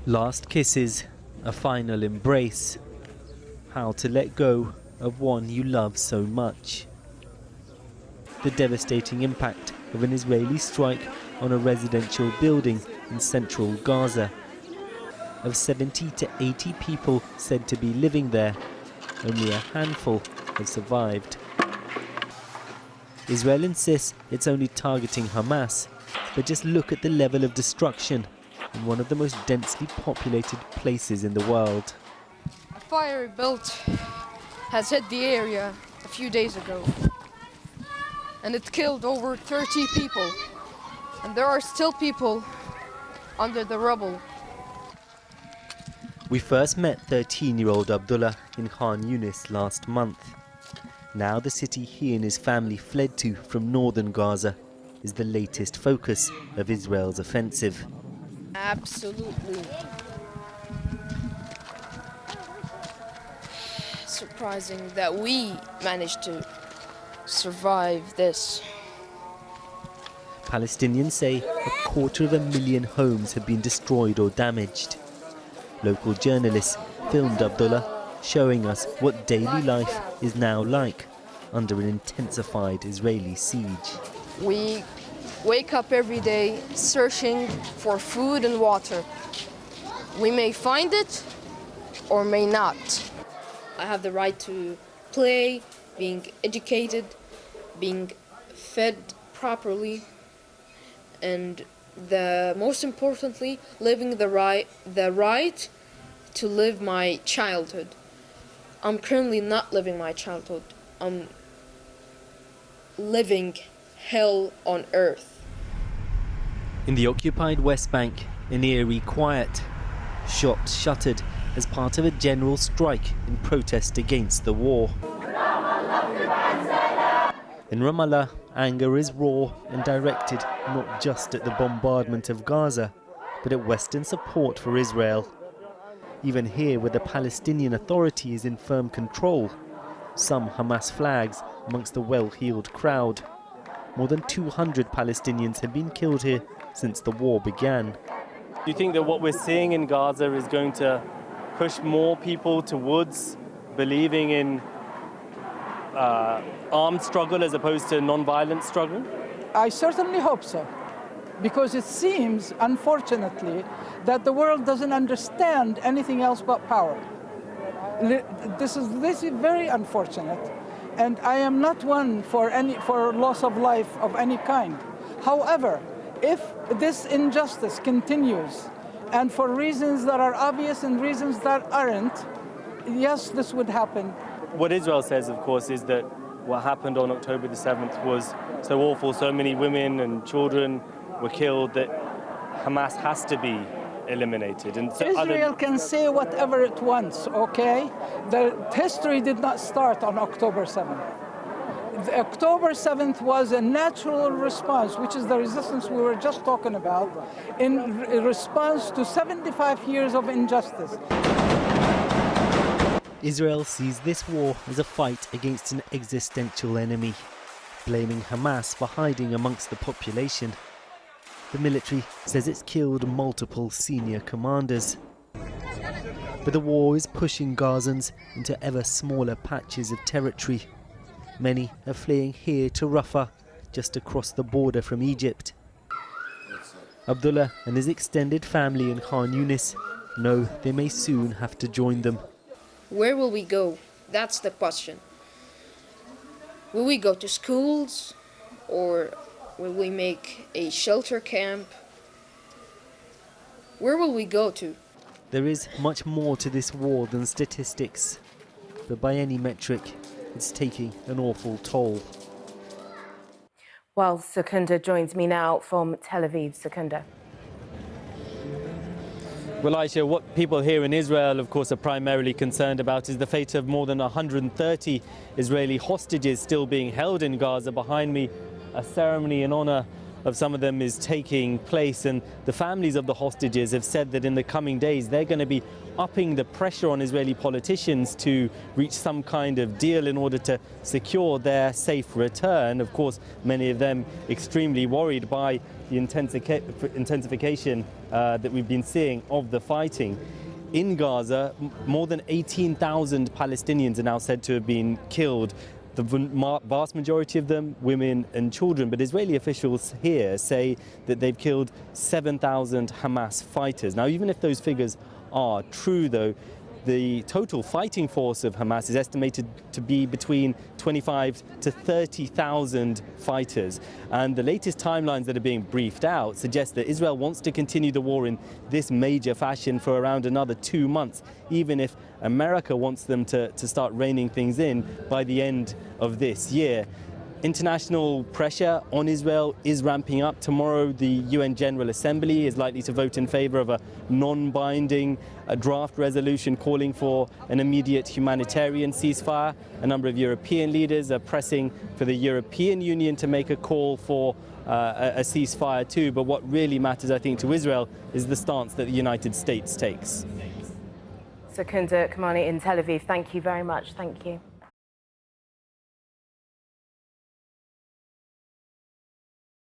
Last kisses, a final embrace. How to let go of one you love so much. The devastating impact of an Israeli strike on a residential building in central Gaza. Of 70 to 80 people said to be living there, only a handful have survived. Israel insists it's only targeting Hamas, but just look at the level of destruction in one of the most densely populated places in the world. A fire built has hit the area a few days ago, and it killed over 30 people, and there are still people under the rubble. We first met 13-year-old Abdullah in Khan Younis last month. Now the city he and his family fled to from northern Gaza is the latest focus of Israel's offensive. Absolutely. Surprising that we managed to survive this. Palestinians say 250,000 homes have been destroyed or damaged. Local journalists filmed Abdullah, showing us what daily life is now like under an intensified Israeli siege. We wake up every day searching for food and water. We may find it or may not. I have the right to play, being educated, being fed properly, and most importantly, living the right to live my childhood. I'm currently not living my childhood. I'm living hell on earth. In the occupied West Bank, an eerie quiet. Shops shuttered as part of a general strike in protest against the war. In Ramallah, anger is raw and directed not just at the bombardment of Gaza, but at Western support for Israel. Even here, where the Palestinian Authority is in firm control, some Hamas flags amongst the well-heeled crowd. More than 200 Palestinians have been killed here since the war began. Do you think that what we're seeing in Gaza is going to push more people towards believing in armed struggle as opposed to non-violent struggle? I certainly hope so, because it seems, unfortunately, that the world doesn't understand anything else but power. This is very unfortunate, and I am not one for loss of life of any kind. However, if this injustice continues, and for reasons that are obvious and reasons that aren't, yes, this would happen. What Israel says, of course, is that what happened on October the 7th was so awful, so many women and children were killed, that Hamas has to be eliminated. And so Israel can say whatever it wants, okay? The history did not start on October 7th. The October 7th was a natural response, which is the resistance we were just talking about, in response to 75 years of injustice. Israel sees this war as a fight against an existential enemy, blaming Hamas for hiding amongst the population. The military says it's killed multiple senior commanders. But the war is pushing Gazans into ever smaller patches of territory. Many are fleeing here to Rafah, just across the border from Egypt. Abdullah and his extended family in Khan Younis know they may soon have to join them. Where will we go? That's the question. Will we go to schools, or will we make a shelter camp? Where will we go to? There is much more to this war than statistics, but by any metric, it's taking an awful toll. Well, Secunda joins me now from Tel Aviv. Secunda. Well, Aisha, what people here in Israel, of course, are primarily concerned about is the fate of more than 130 Israeli hostages still being held in Gaza. Behind me, a ceremony in honor of some of them is taking place, and the families of the hostages have said that in the coming days they're going to be upping the pressure on Israeli politicians to reach some kind of deal in order to secure their safe return. Of course, many of them extremely worried by the intensification that we've been seeing of the fighting. In Gaza, more than 18,000 Palestinians are now said to have been killed. The vast majority of them women and children, but Israeli officials here say that they've killed 7,000 Hamas fighters. Now, even if those figures are true, though, the total fighting force of Hamas is estimated to be between 25 to 30,000 fighters. And the latest timelines that are being briefed out suggest that Israel wants to continue the war in this major fashion for around another 2 months, even if America wants them to start reining things in by the end of this year. International pressure on Israel is ramping up. Tomorrow, the UN General Assembly is likely to vote in favor of a non-binding draft resolution calling for an immediate humanitarian ceasefire. A number of European leaders are pressing for the European Union to make a call for a ceasefire too. But what really matters, I think, to Israel is the stance that the United States takes. Secunda Kamani in Tel Aviv, thank you very much. Thank you.